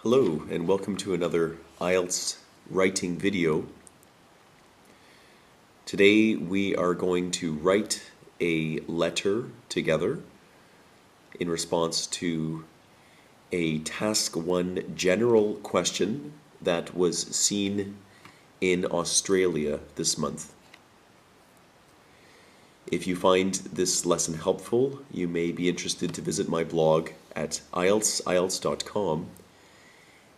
Hello and welcome to another IELTS writing video. Today we are going to write a letter together in response to a Task 1 general question that was seen in Australia this month. If you find this lesson helpful, you may be interested to visit my blog at IELTS.com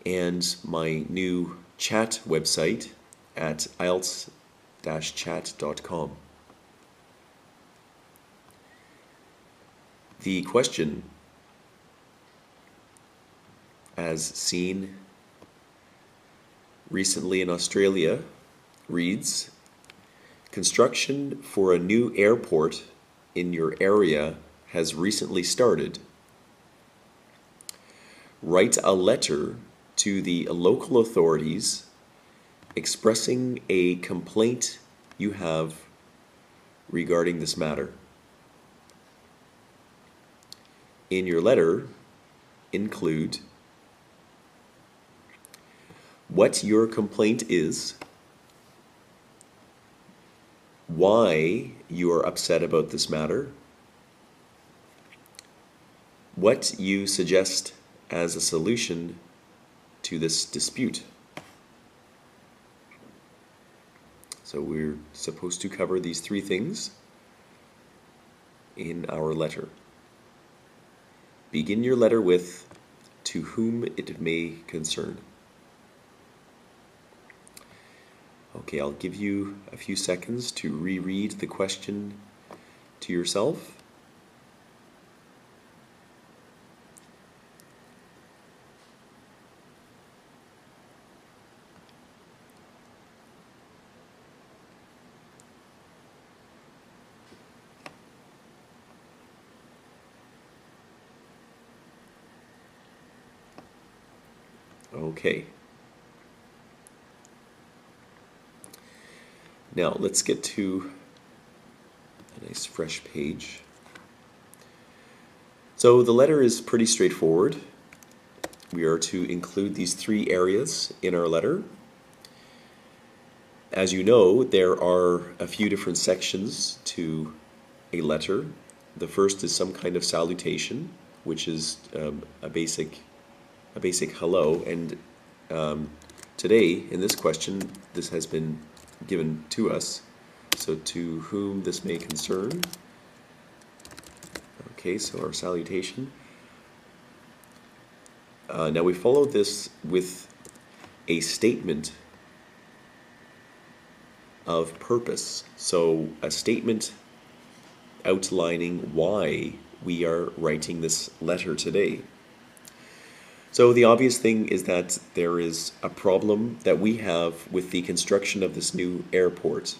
and my new chat website at IELTS-chat.com. The question, as seen recently in Australia, reads, construction for a new airport in your area has recently started. Write a letter to the local authorities expressing a complaint you have regarding this matter. In your letter, include what your complaint is, why you are upset about this matter, what you suggest as a solution to this dispute. So we're supposed to cover these three things in our letter. Begin your letter with, to whom it may concern. Okay, I'll give you a few seconds to reread the question to yourself. Okay. Now let's get to a nice fresh page. So the letter is pretty straightforward. We are to include these three areas in our letter. As you know, there are a few different sections to a letter. The first is some kind of salutation, which is a basic hello, and today in this question this has been given to us, so to whom this may concern. Okay, so our salutation. Now we follow this with a statement of purpose, so a statement outlining why we are writing this letter today. So the obvious thing is that there is a problem that we have with the construction of this new airport.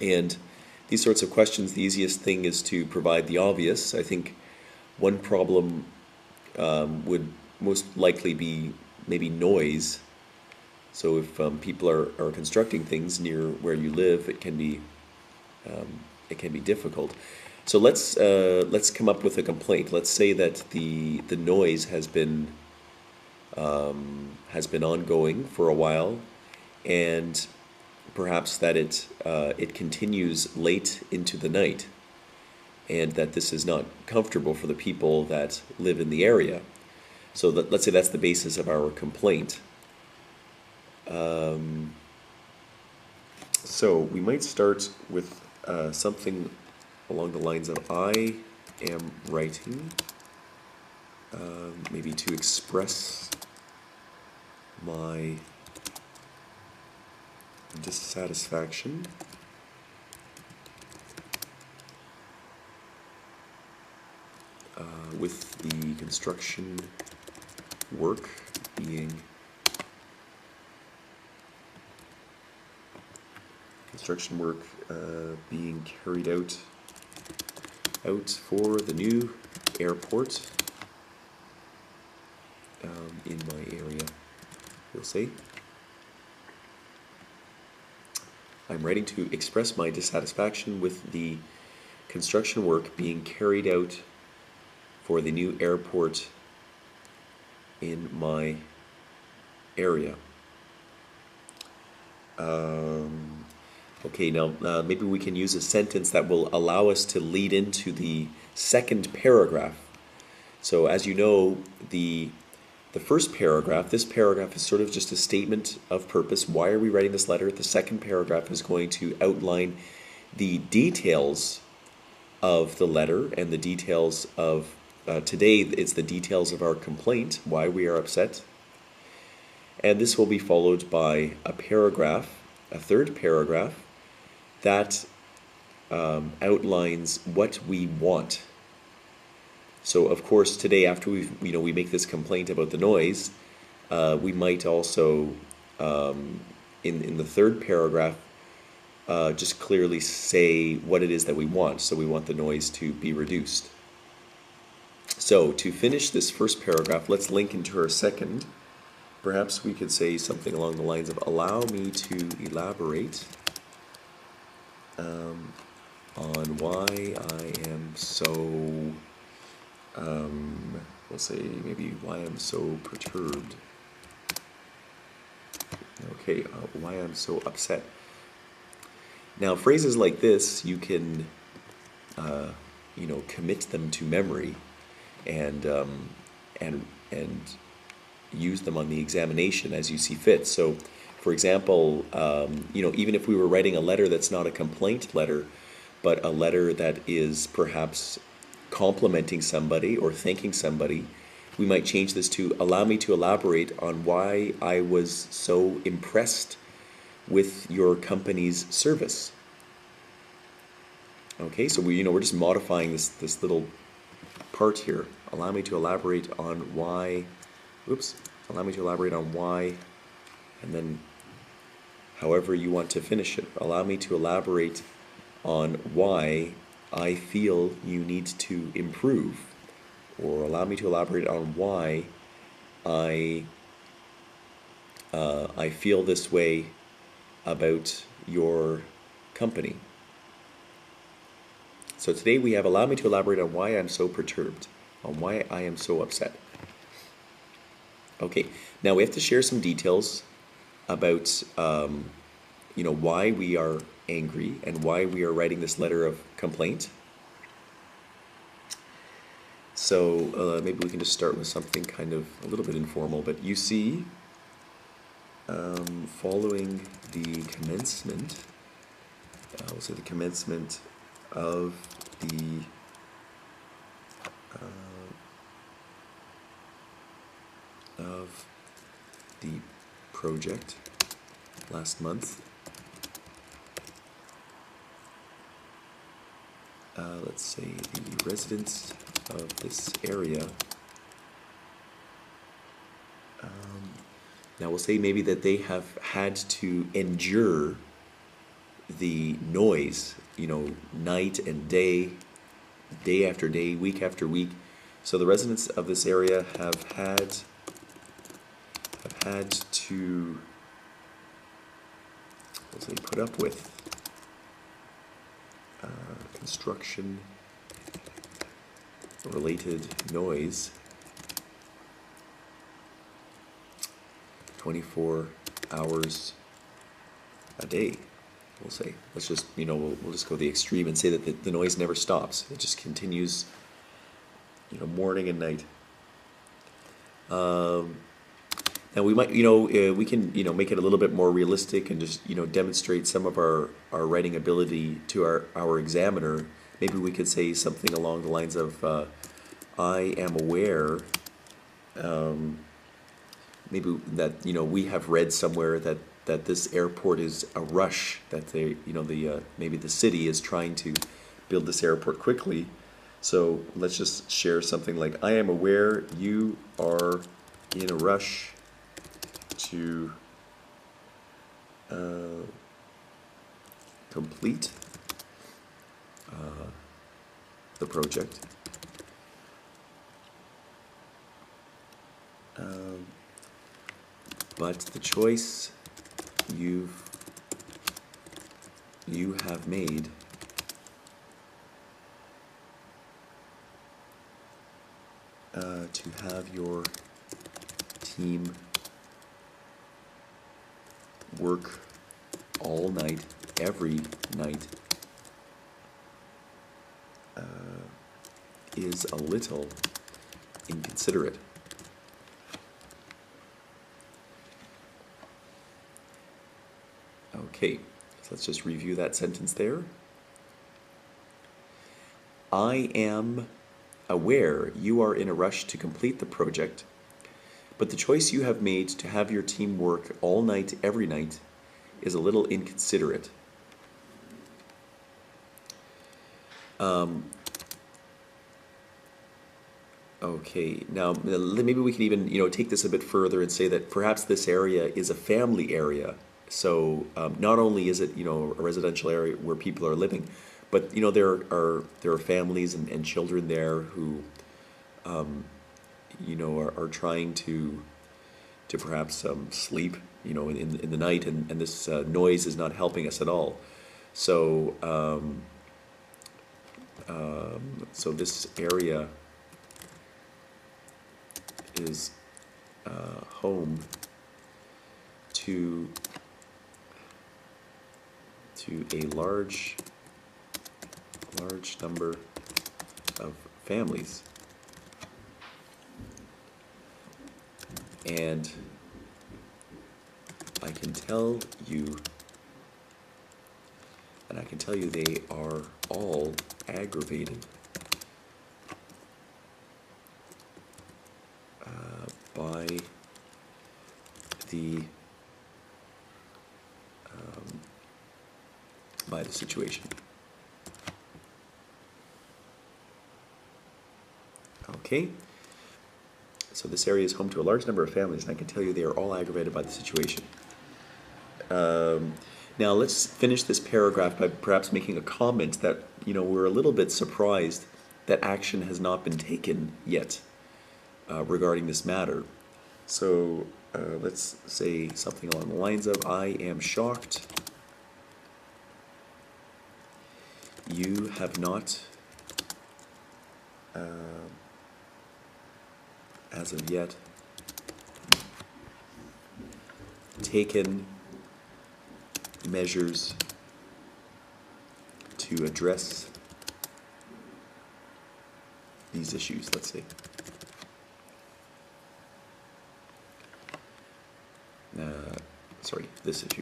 And these sorts of questions, the easiest thing is to provide the obvious. I think one problem would most likely be maybe noise. So if people are constructing things near where you live, it can be difficult. So let's come up with a complaint. Let's say that the noise has been ongoing for a while, and perhaps that it continues late into the night, and that this is not comfortable for the people that live in the area. So let's say that's the basis of our complaint. So we might start with something along the lines of, I am writing, maybe to express my dissatisfaction with the construction work being carried out for the new airport in my area, we'll say. I'm writing to express my dissatisfaction with the construction work being carried out for the new airport in my area. Okay, now maybe we can use a sentence that will allow us to lead into the second paragraph. So as you know, the first paragraph, this paragraph is sort of just a statement of purpose. Why are we writing this letter? The second paragraph is going to outline the details of the letter and the details of, today it's the details of our complaint, why we are upset. And this will be followed by a paragraph, a third paragraph, that outlines what we want. So of course today, after we make this complaint about the noise, we might also in the third paragraph just clearly say what it is that we want. So we want the noise to be reduced. So to finish this first paragraph, let's link into our second. Perhaps we could say something along the lines of, allow me to elaborate on why I am so, we'll say maybe why I'm so perturbed. Okay, why I'm so upset. Now phrases like this, you can, commit them to memory and use them on the examination as you see fit. So, for example, even if we were writing a letter that's not a complaint letter, but a letter that is perhaps complimenting somebody or thanking somebody, we might change this to, allow me to elaborate on why I was so impressed with your company's service. Okay, so we're just modifying this little part here. Allow me to elaborate on why. Allow me to elaborate on why, and then however you want to finish it. Allow me to elaborate on why I feel you need to improve, or allow me to elaborate on why I feel this way about your company. So today we have, allow me to elaborate on why I'm so perturbed, on why I am so upset. Okay, now we have to share some details about, why we are angry and why we are writing this letter of complaint. So maybe we can just start with something kind of a little bit informal, but you see, following the commencement, we'll say the commencement of the project last month. Let's say the residents of this area. Now we'll say maybe that they have had to endure the noise, night and day, day after day, week after week. So the residents of this area have had to, we'll say, put up with construction related noise 24 hours a day. We'll say, let's just, we'll just go the extreme and say that the noise never stops. It just continues, morning and night. Now we might, we can, make it a little bit more realistic and just, demonstrate some of our writing ability to our examiner. Maybe we could say something along the lines of, I am aware, maybe that, we have read somewhere that this airport is a rush, that they, maybe the city is trying to build this airport quickly. So let's just share something like, I am aware you are in a rush to complete the project. But the choice you have made to have your team work all night, every night, is a little inconsiderate. Okay, so let's just review that sentence there. I am aware you are in a rush to complete the project, but the choice you have made to have your team work all night, every night, is a little inconsiderate. Okay, now maybe we can even take this a bit further and say that perhaps this area is a family area. So not only is it a residential area where people are living, but there are families and children there who are trying to perhaps sleep in the night, and this noise is not helping us at all. So so this area is home to a large number of families, and I can tell you they are all aggravated by the situation. Okay, so this area is home to a large number of families, and I can tell you they are all aggravated by the situation. Now let's finish this paragraph by perhaps making a comment that we're a little bit surprised that action has not been taken yet regarding this matter. So let's say something along the lines of, I am shocked you have not as of yet taken measures to address these issues, let's say. This issue.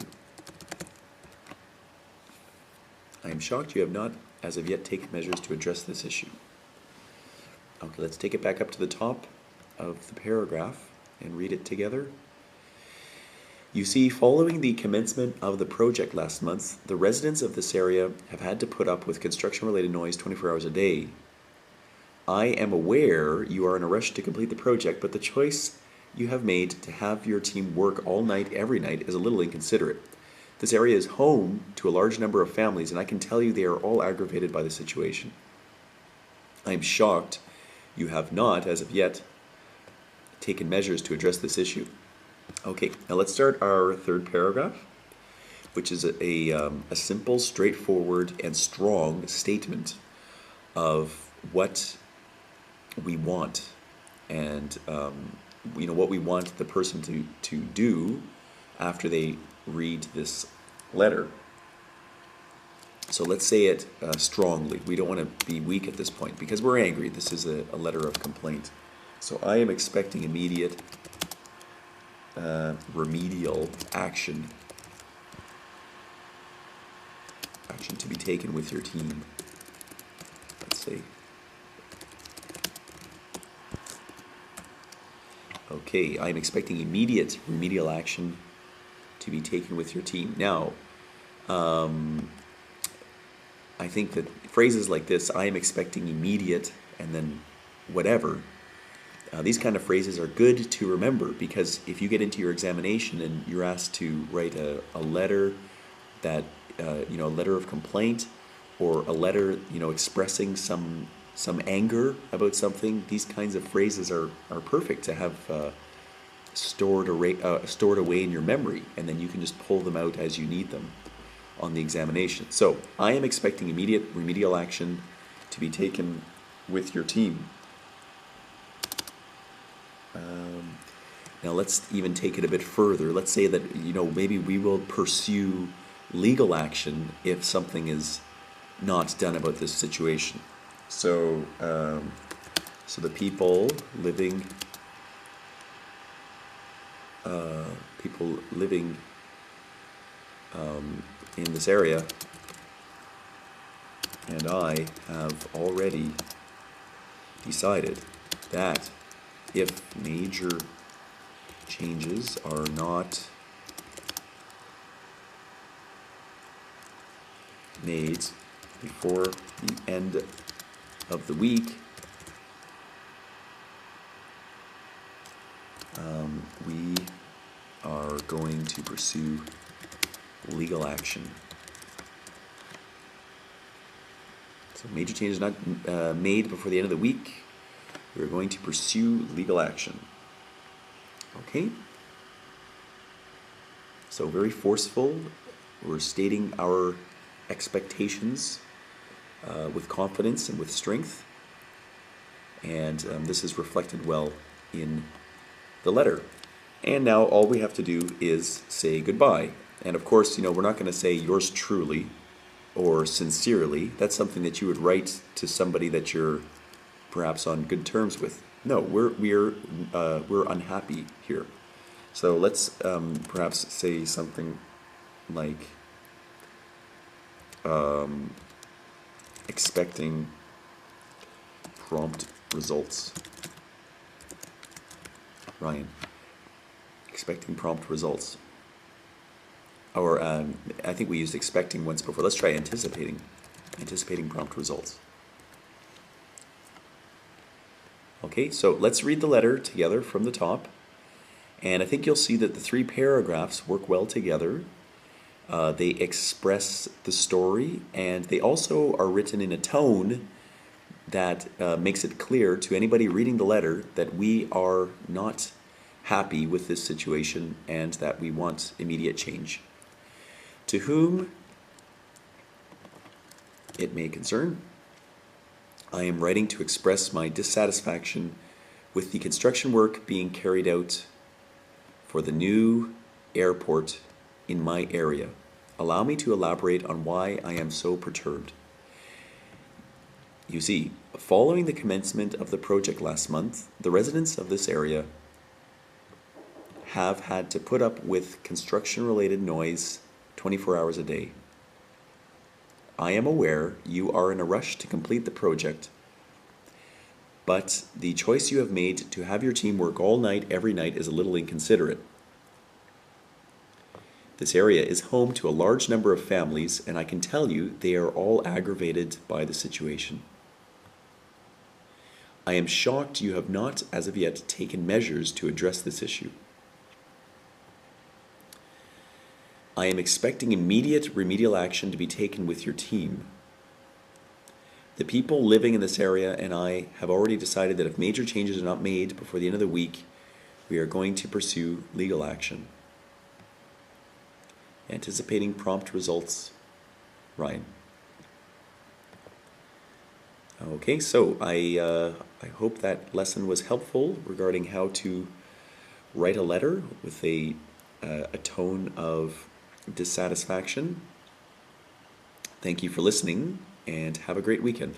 I am shocked you have not, as of yet, taken measures to address this issue. Okay, let's take it back up to the top of the paragraph and read it together. You see, following the commencement of the project last month, the residents of this area have had to put up with construction-related noise 24 hours a day. I am aware you are in a rush to complete the project, but the choice you have made to have your team work all night, every night, is a little inconsiderate. This area is home to a large number of families, and I can tell you they are all aggravated by the situation. I am shocked you have not, as of yet, taken measures to address this issue. Okay, now let's start our third paragraph, which is a simple, straightforward, and strong statement of what we want, and what we want the person to do after they read this letter. So let's say it strongly. We don't want to be weak at this point because we're angry. This is a letter of complaint. So I am expecting immediate remedial action to be taken with your team. Let's say. Okay, I'm expecting immediate remedial action to be taken with your team. Now, I think that phrases like this, I am expecting immediate, and then whatever, these kind of phrases are good to remember, because if you get into your examination and you're asked to write a letter that, a letter of complaint, or a letter, expressing some anger about something, these kinds of phrases are perfect to have stored away in your memory, and then you can just pull them out as you need them on the examination. So, I am expecting immediate remedial action to be taken with your team. Now let's even take it a bit further. Let's say that, maybe we will pursue legal action if something is not done about this situation. So, so the people living in this area and I have already decided that if major changes are not made before the end of the week, we are going to pursue legal action. So major changes not made before the end of the week, we're going to pursue legal action. Okay? So very forceful. We're stating our expectations with confidence and with strength. And this is reflected well in the letter. And now all we have to do is say goodbye. And of course, we're not going to say yours truly or sincerely. That's something that you would write to somebody that you're perhaps on good terms with. No, we're unhappy here. So let's perhaps say something like expecting prompt results. Ryan, expecting prompt results. Or I think we used expecting once before. Let's try anticipating. Anticipating prompt results. Okay, so let's read the letter together from the top. And I think you'll see that the 3 paragraphs work well together. They express the story, and they also are written in a tone that makes it clear to anybody reading the letter that we are not happy with this situation and that we want immediate change. To whom it may concern, I am writing to express my dissatisfaction with the construction work being carried out for the new airport in my area. Allow me to elaborate on why I am so perturbed. You see, following the commencement of the project last month, the residents of this area have had to put up with construction-related noise 24 hours a day. I am aware you are in a rush to complete the project, but the choice you have made to have your team work all night, every night, is a little inconsiderate. This area is home to a large number of families, and I can tell you they are all aggravated by the situation. I am shocked you have not, as of yet, taken measures to address this issue. I am expecting immediate remedial action to be taken with your team. The people living in this area and I have already decided that if major changes are not made before the end of the week, we are going to pursue legal action. Anticipating prompt results, Ryan. Okay, so I hope that lesson was helpful regarding how to write a letter with a tone of dissatisfaction. Thank you for listening, and have a great weekend.